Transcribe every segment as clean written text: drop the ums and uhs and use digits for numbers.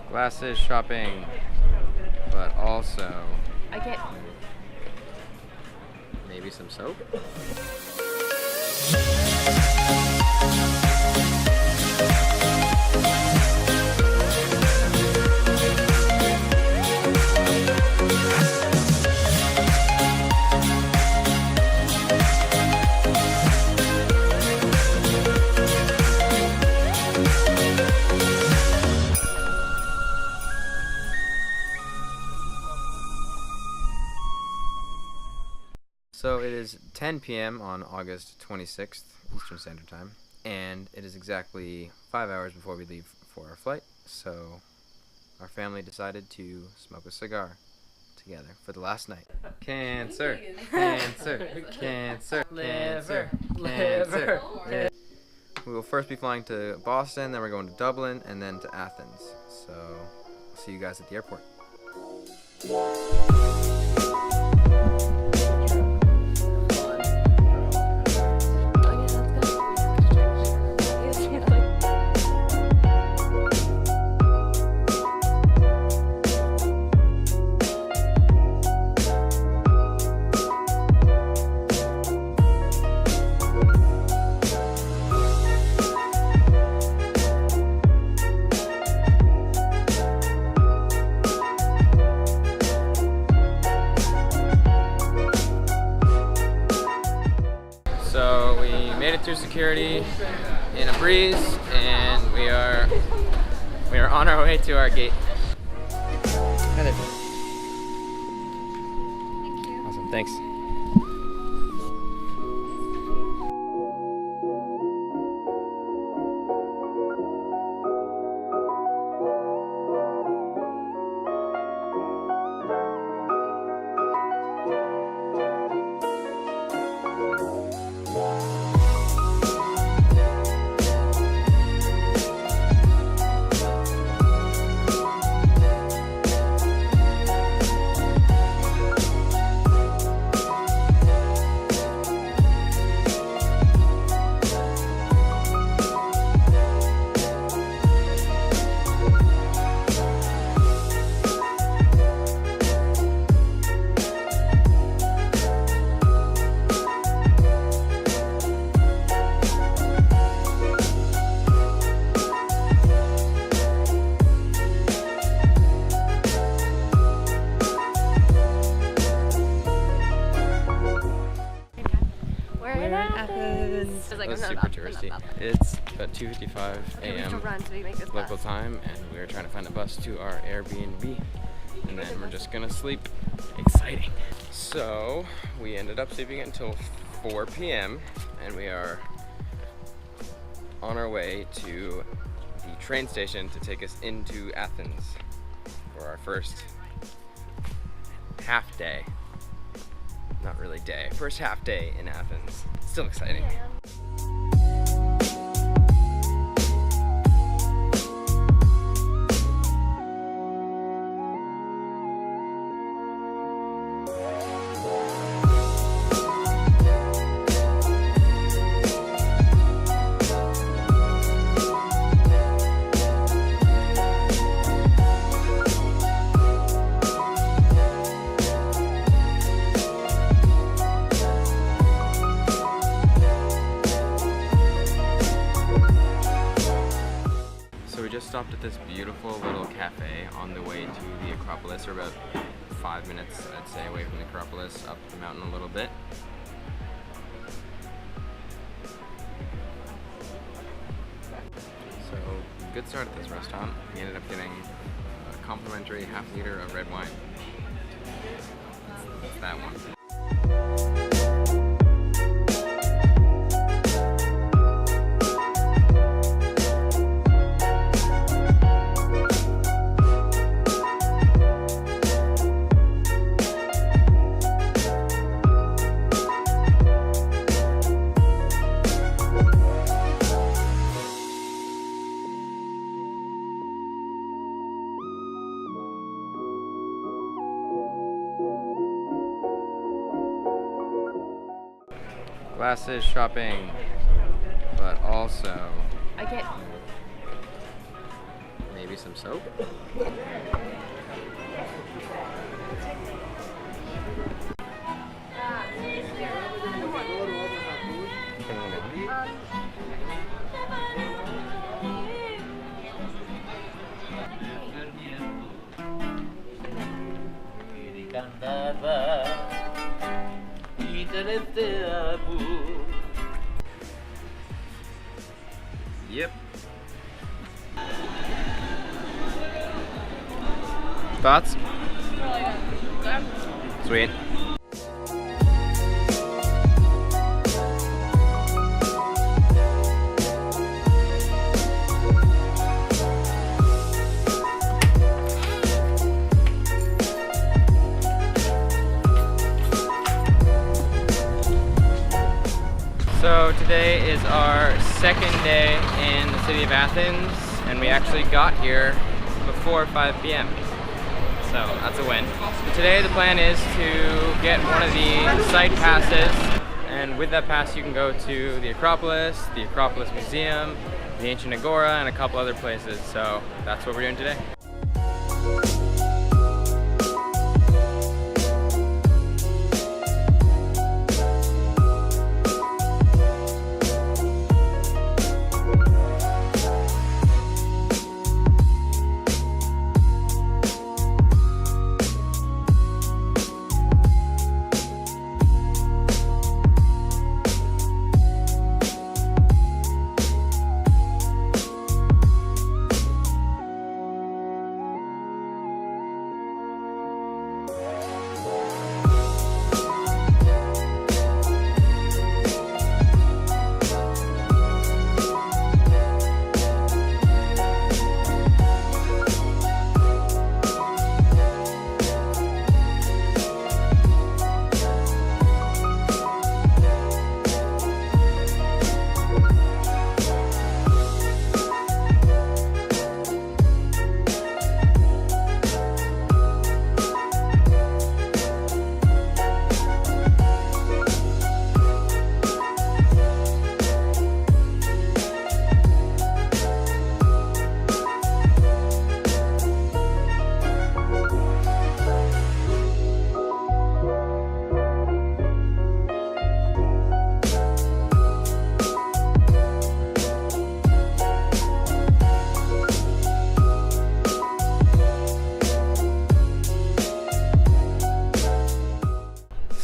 Glasses shopping, but also I get maybe some soap. So it is 10 p.m. on August 26th, Eastern Standard Time, and it is exactly 5 hours before we leave for our flight, so our family decided to smoke a cigar together for the last night. Cancer, cancer, cancer, cancer, cancer. We will first be flying to Boston, then we're going to Dublin, and then to Athens. So, I'll see you guys at the airport. So we made it through security in a breeze, and we are on our way to our gate. Hi there. Thank you. Awesome, thanks. Athens. It's super touristy. It's about 2:55 a.m. local time, and we're trying to find a bus to our Airbnb, and then we're just gonna sleep. Exciting. So we ended up sleeping until 4 p.m. and we are on our way to the train station to take us into Athens for our first half day. Not really day. First half day in Athens. Still exciting. Stopped at this beautiful little cafe on the way to the Acropolis. We're about 5 minutes, I'd say, away from the Acropolis, up the mountain a little bit. So, good start at this restaurant. We ended up getting a complimentary half-liter of red wine. It's that one. Glasses shopping, but also I get maybe maybe some soap. Yep. Thoughts? Sweet. So today is our second day in the city of Athens, and we actually got here before 5 p.m. So that's a win. Today the plan is to get one of the site passes, and with that pass you can go to the Acropolis Museum, the ancient Agora, and a couple other places. So that's what we're doing today.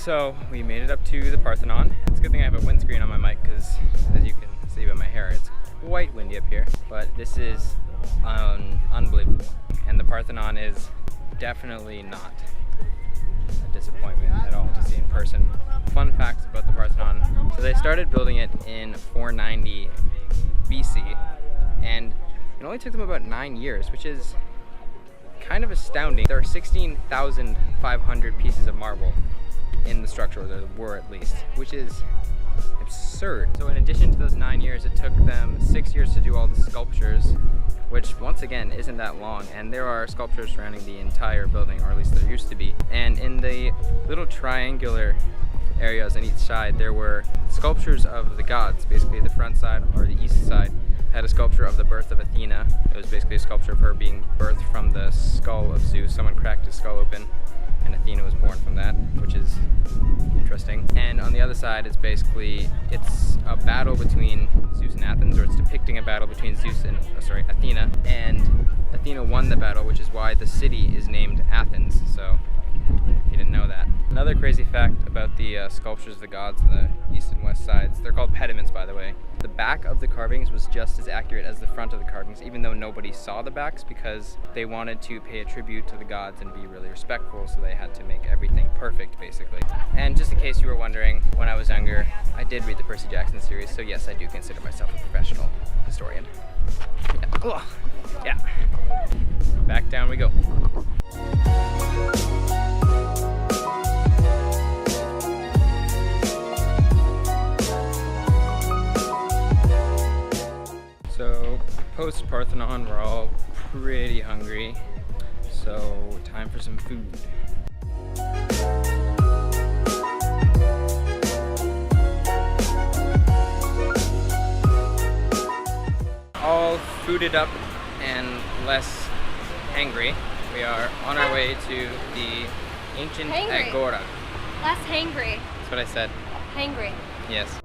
So we made it up to the Parthenon. It's a good thing I have a windscreen on my mic because, as you can see by my hair, it's quite windy up here. But this is unbelievable. And the Parthenon is definitely not a disappointment at all to see in person. Fun facts about the Parthenon. So they started building it in 490 BC, and it only took them about 9 years, which is kind of astounding. There are 16,500 pieces of marble in the structure, or there were at least, which is absurd. So in addition to those 9 years, it took them 6 years to do all the sculptures, which once again isn't that long, and there are sculptures surrounding the entire building, or at least there used to be. And in the little triangular areas on each side, there were sculptures of the gods. Basically the front side, or the east side, had a sculpture of the birth of Athena. It was basically a sculpture of her being birthed from the skull of Zeus. Someone cracked his skull open, and Athena was born from that, which is interesting. And on the other side is basically, it's a battle between Zeus and Athens, or it's depicting a battle between Athena, and Athena won the battle, which is why the city is named Athens. So if you didn't know that. Another crazy fact about the sculptures of the gods on the east and west sides, they're called pediments, by the way. The back of the carvings was just as accurate as the front of the carvings, even though nobody saw the backs, because they wanted to pay a tribute to the gods and be really respectful, so they had to make everything perfect, basically. And just in case you were wondering, when I was younger, I did read the Percy Jackson series, so yes, I do consider myself a professional historian. Yeah. Yeah. Back down we go. So, post-Parthenon, we're all pretty hungry, so time for some food. All fooded up and less hangry. We are on our way to the ancient Hangry. Agora. Less hangry. That's what I said. Hangry. Yes.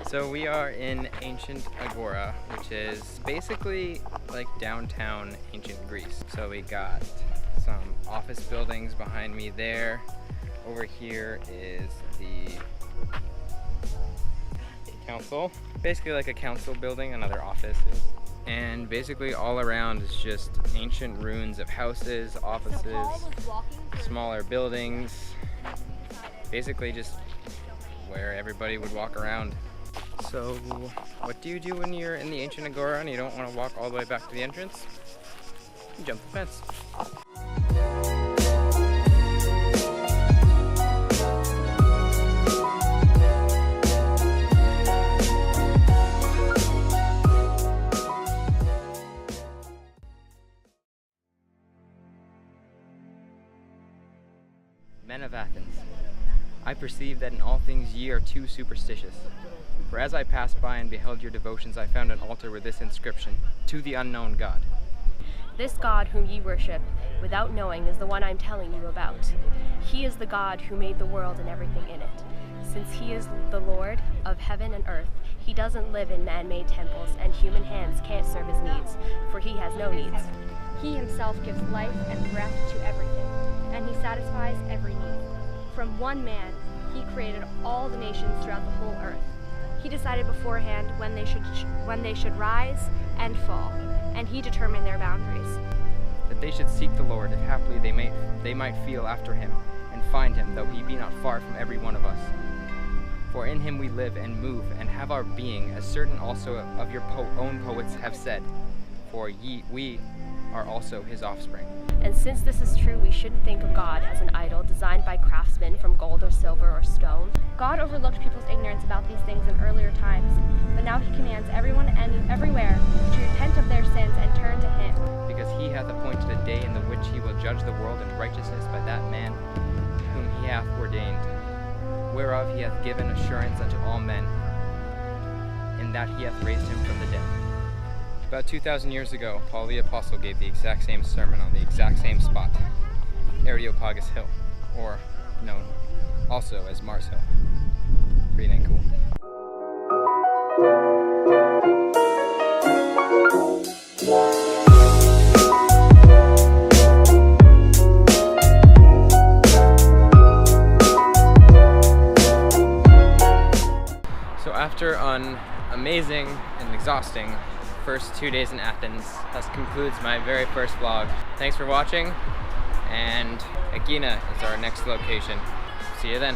So we are in ancient Agora, which is basically like downtown ancient Greece. So we got some office buildings behind me there. Over here is the council. Basically like a council building, another office. And basically all around is just ancient ruins of houses, offices, smaller buildings. Basically just where everybody would walk around. So what do you do when you're in the ancient Agora and you don't want to walk all the way back to the entrance? You jump the fence. Men of Athens, I perceive that in all things ye are too superstitious. For as I passed by and beheld your devotions, I found an altar with this inscription, To the unknown God. This God whom ye worship, without knowing, is the one I'm telling you about. He is the God who made the world and everything in it. Since he is the Lord of heaven and earth, he doesn't live in man-made temples, and human hands can't serve his needs, for he has no needs. He himself gives life and breath to everything, and he satisfies every need. From one man, he created all the nations throughout the whole earth. He decided beforehand when they should rise and fall, and he determined their boundaries. That they should seek the Lord, if haply they might feel after him, and find him, though he be not far from every one of us. For in him we live and move and have our being, as certain also of your own poets have said, for we are also his offspring. And since this is true, we shouldn't think of God as an idol designed by craftsmen from gold or silver or stone. God overlooked people's ignorance about these things in earlier times, but now he commands everyone and everywhere to repent of their sins and turn to him. Because he hath appointed a day in the which he will judge the world in righteousness by that man whom he hath ordained, whereof he hath given assurance unto all men, in that he hath raised him from the dead. About 2,000 years ago, Paul the Apostle gave the exact same sermon on the exact same spot, Areopagus Hill, or known also as Mars Hill. Pretty dang cool. So after an amazing and exhausting first 2 days in Athens, that concludes my very first vlog. Thanks for watching, and Agora is our next location. See you then.